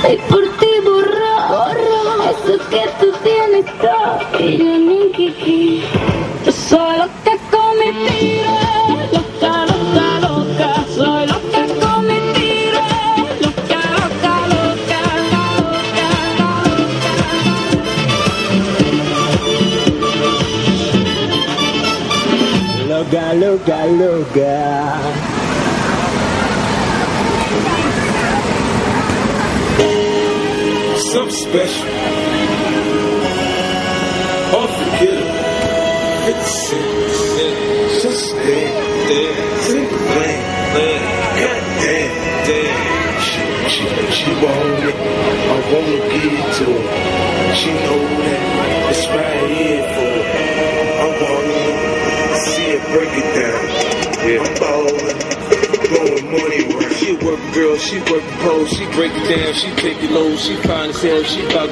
Y por ti borro eso que tú tienes todo y yo ni kiki. Yo soy loca con mi tiro, loca, loca, loca. Soy loca con mi tiro, loca, loca, loca, Loca, loca, loca. Something special. Unforgettable. 50 Cent. Just think goddamn. She want it. I wanna give it to her. She know that it's right here for her. I wanna see her break it down. Yeah. I'm ballin', blowing money right. She a work girl, she work the pole, she break it down, she take it low, she fine as hell, she about